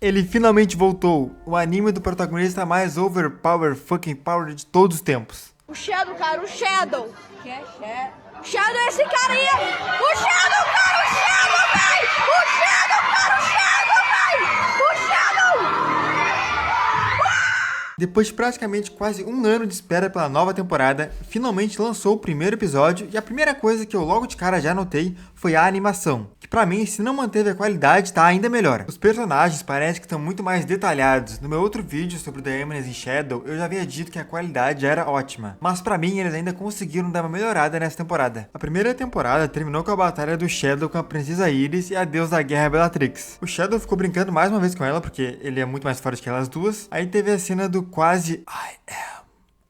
Ele finalmente voltou, o anime do protagonista mais overpower fucking power de todos os tempos. O Shadow, cara, o Shadow. Que é Shadow? Shadow é esse cara aí. O Shadow, cara, o Shadow, véi. O Shadow, cara, o Shadow, véi. O Shadow. Depois de praticamente quase um ano de espera pela nova temporada, finalmente lançou o primeiro episódio e a primeira coisa que eu logo de cara já notei foi a animação, que pra mim, se não manteve a qualidade, tá ainda melhor. Os personagens parecem que estão muito mais detalhados. No meu outro vídeo sobre The Eminence e Shadow, eu já havia dito que a qualidade já era ótima, mas pra mim eles ainda conseguiram dar uma melhorada nessa temporada. A primeira temporada terminou com a batalha do Shadow com a princesa Iris e a deusa da guerra Bellatrix. O Shadow ficou brincando mais uma vez com ela, porque ele é muito mais forte que elas duas. Aí teve a cena do quase I am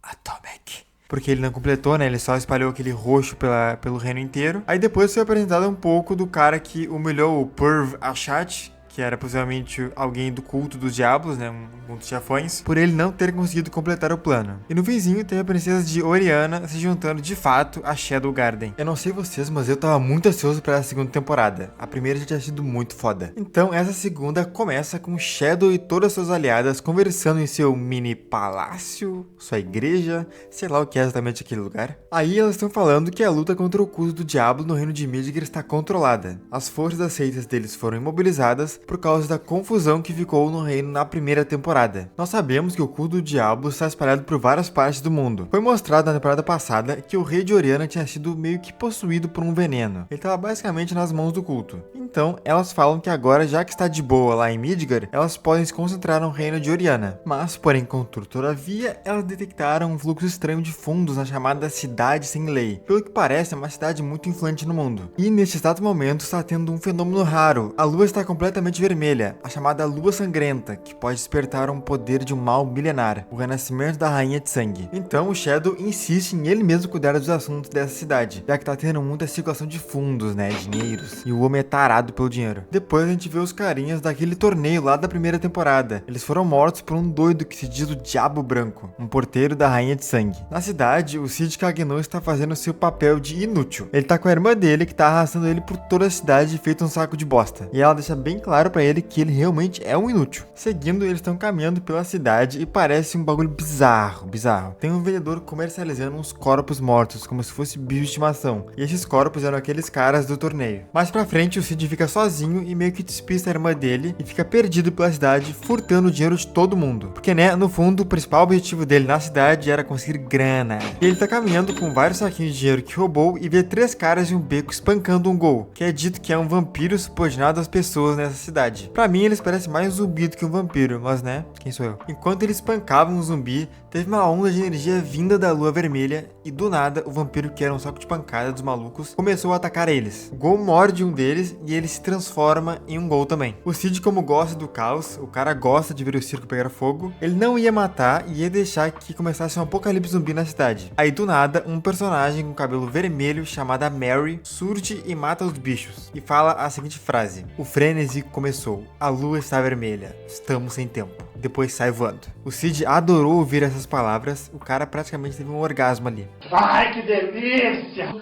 atomic, porque ele não completou, né? Ele só espalhou aquele roxo pelo reino inteiro. Aí depois foi apresentado um pouco do cara que humilhou o Perv Ashat, que era possivelmente alguém do culto dos diabos, né, um dos chefões, por ele não ter conseguido completar o plano. E no vizinho tem a princesa de Oriana se juntando de fato a Shadow Garden. Eu não sei vocês, mas eu tava muito ansioso para a segunda temporada. A primeira já tinha sido muito foda. Então essa segunda começa com Shadow e todas suas aliadas conversando em seu mini palácio, sua igreja, sei lá o que é exatamente aquele lugar. Aí elas estão falando que a luta contra o culto do diabo no reino de Midgard está controlada. As forças das seitas deles foram imobilizadas por causa da confusão que ficou no reino na primeira temporada. Nós sabemos que o culto do diabo está espalhado por várias partes do mundo. Foi mostrado na temporada passada que o rei de Oriana tinha sido meio que possuído por um veneno. Ele estava basicamente nas mãos do culto. Então, elas falam que agora, já que está de boa lá em Midgard, elas podem se concentrar no reino de Oriana. Mas, porém, contudo, todavia, elas detectaram um fluxo estranho de fundos na chamada Cidade Sem Lei. Pelo que parece, é uma cidade muito influente no mundo. E, neste exato momento, está tendo um fenômeno raro. A lua está completamente vermelha, a chamada Lua Sangrenta, que pode despertar um poder de um mal milenar, o renascimento da Rainha de Sangue. Então o Shadow insiste em ele mesmo cuidar dos assuntos dessa cidade, já que tá tendo muita circulação de fundos, né, dinheiros, e o homem é tarado pelo dinheiro. Depois a gente vê os carinhas daquele torneio lá da primeira temporada. Eles foram mortos por um doido que se diz o Diabo Branco, um porteiro da Rainha de Sangue. Na cidade, o Cid Cagneau está fazendo seu papel de inútil. Ele tá com a irmã dele, que tá arrastando ele por toda a cidade feito um saco de bosta. E ela deixa bem claro pra ele que ele realmente é um inútil. Seguindo, eles estão caminhando pela cidade e parece um bagulho bizarro. Tem um vendedor comercializando uns corpos mortos, como se fosse bicho de estimação. E esses corpos eram aqueles caras do torneio. Mais pra frente, o Cid fica sozinho e meio que despista a irmã dele e fica perdido pela cidade, furtando o dinheiro de todo mundo. Porque, né, no fundo, o principal objetivo dele na cidade era conseguir grana. E ele tá caminhando com vários saquinhos de dinheiro que roubou e vê 3 caras em um beco espancando um gol, que é dito que é um vampiro subordinado às pessoas nessa cidade. Pra mim, eles parecem mais um zumbi do que um vampiro, mas né, quem sou eu? Enquanto eles espancavam o zumbi, teve uma onda de energia vinda da lua vermelha e do nada, o vampiro, que era um saco de pancada dos malucos, começou a atacar eles. O Gol morde um deles e ele se transforma em um Gol também. O Cid, como gosta do caos, o cara gosta de ver o circo pegar fogo, ele não ia matar e ia deixar que começasse um apocalipse zumbi na cidade. Aí do nada, um personagem com cabelo vermelho chamada Mary surge e mata os bichos e fala a seguinte frase: o frenesi começou, a lua está vermelha, estamos sem tempo. Depois sai voando. O Cid adorou ouvir essas palavras, o cara praticamente teve um orgasmo ali. Ai, que delícia!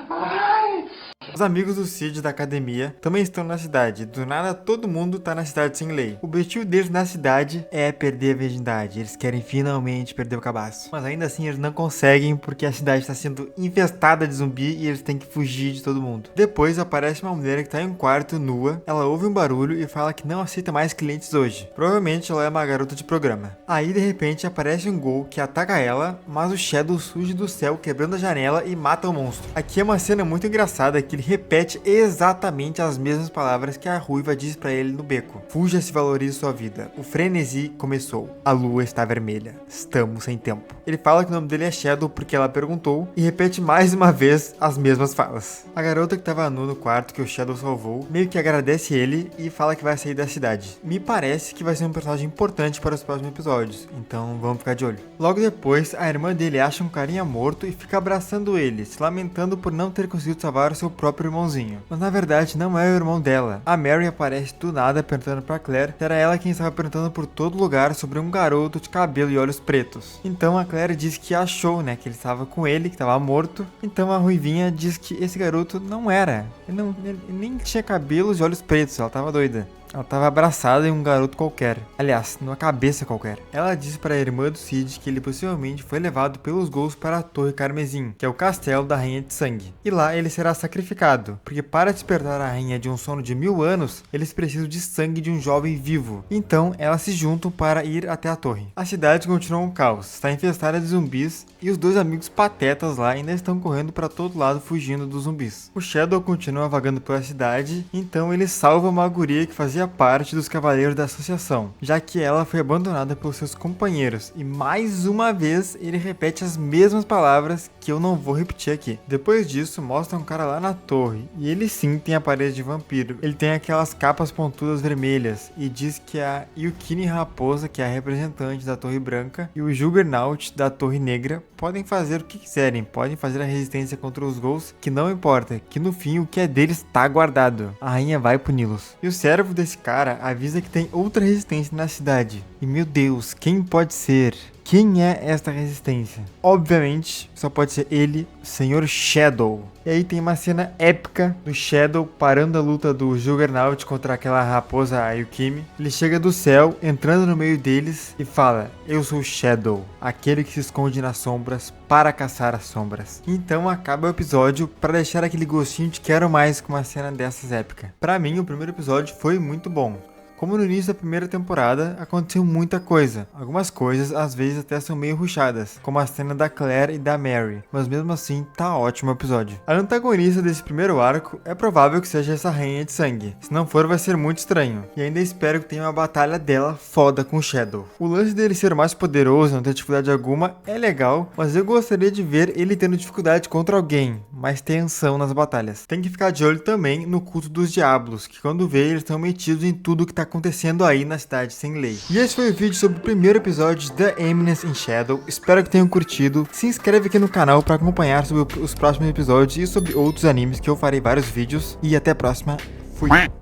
Ai! Os amigos do Cid da academia também estão na cidade. Do nada, todo mundo tá na cidade sem lei. O objetivo deles na cidade é perder a virgindade. Eles querem finalmente perder o cabaço. Mas ainda assim, eles não conseguem porque a cidade está sendo infestada de zumbi e eles têm que fugir de todo mundo. Depois aparece uma mulher que tá em um quarto nua. Ela ouve um barulho e fala que não aceita mais clientes hoje. Provavelmente ela é uma garota de programa. Aí, de repente, aparece um Gol que ataca ela, mas o Shadow surge do céu quebrando a janela e mata o monstro. Aqui é uma cena muito engraçada que ele repete exatamente as mesmas palavras que a ruiva diz pra ele no beco. Fuja se valorize sua vida. O frenesi começou. A lua está vermelha. Estamos sem tempo. Ele fala que o nome dele é Shadow porque ela perguntou e repete mais uma vez as mesmas falas. A garota que tava nua no quarto que o Shadow salvou meio que agradece ele e fala que vai sair da cidade. Me parece que vai ser um personagem importante para os próximos episódios, então vamos ficar de olho. Logo depois, a irmã dele acha um carinha morto e fica abraçando ele, se lamentando por não ter conseguido salvar o seu próprio irmãozinho. Mas na verdade não é o irmão dela. A Mary aparece do nada perguntando pra Claire se era ela quem estava perguntando por todo lugar sobre um garoto de cabelo e olhos pretos. Então a Claire diz que achou, né, que ele estava com ele, que estava morto. Então a ruivinha diz que esse garoto não era. Ele nem tinha cabelos e olhos pretos, ela tava doida. Ela estava abraçada em um garoto qualquer. Aliás, numa cabeça qualquer. Ela disse para a irmã do Cid que ele possivelmente foi levado pelos Ghouls para a Torre Carmesim, que é o castelo da Rainha de Sangue. E lá ele será sacrificado, porque para despertar a rainha de um sono de 1000 anos, eles precisam de sangue de um jovem vivo. Então, elas se juntam para ir até a torre. A cidade continua um caos, está infestada de zumbis e os dois amigos patetas lá ainda estão correndo para todo lado fugindo dos zumbis. O Shadow continua vagando pela cidade, então ele salva uma guria que fazia parte dos Cavaleiros da Associação, já que ela foi abandonada pelos seus companheiros, e mais uma vez ele repete as mesmas palavras que eu não vou repetir aqui. Depois disso, mostra um cara lá na torre, e ele sim tem aparência de vampiro. Ele tem aquelas capas pontudas vermelhas, e diz que a Yukine Raposa, que é a representante da Torre Branca, e o Juggernaut da Torre Negra podem fazer o que quiserem, podem fazer a resistência contra os Ghouls, que não importa, que no fim o que é deles tá guardado. A rainha vai puni-los. E o servo desse cara avisa que tem outra resistência na cidade. E meu Deus, quem pode ser? Quem é esta resistência? Obviamente, só pode ser ele, o Senhor Shadow. E aí tem uma cena épica do Shadow parando a luta do Juggernaut contra aquela raposa Yukime. Ele chega do céu, entrando no meio deles e fala: eu sou o Shadow, aquele que se esconde nas sombras para caçar as sombras. Então acaba o episódio para deixar aquele gostinho de quero mais com uma cena dessas épica. Pra mim, o primeiro episódio foi muito bom. Como no início da primeira temporada, aconteceu muita coisa. Algumas coisas, às vezes, até são meio ruchadas, como a cena da Claire e da Mary, mas mesmo assim, tá ótimo o episódio. A antagonista desse primeiro arco é provável que seja essa Rainha de Sangue. Se não for, vai ser muito estranho. E ainda espero que tenha uma batalha dela foda com o Shadow. O lance dele ser mais poderoso, não ter dificuldade alguma, é legal, mas eu gostaria de ver ele tendo dificuldade contra alguém, mais tensão nas batalhas. Tem que ficar de olho também no culto dos diabos, que quando vê, eles estão metidos em tudo que tá acontecendo aí na cidade sem lei. E esse foi o vídeo sobre o primeiro episódio de The Eminence in Shadow. Espero que tenham curtido. Se inscreve aqui no canal para acompanhar sobre os próximos episódios e sobre outros animes que eu farei vários vídeos. E até a próxima. Fui!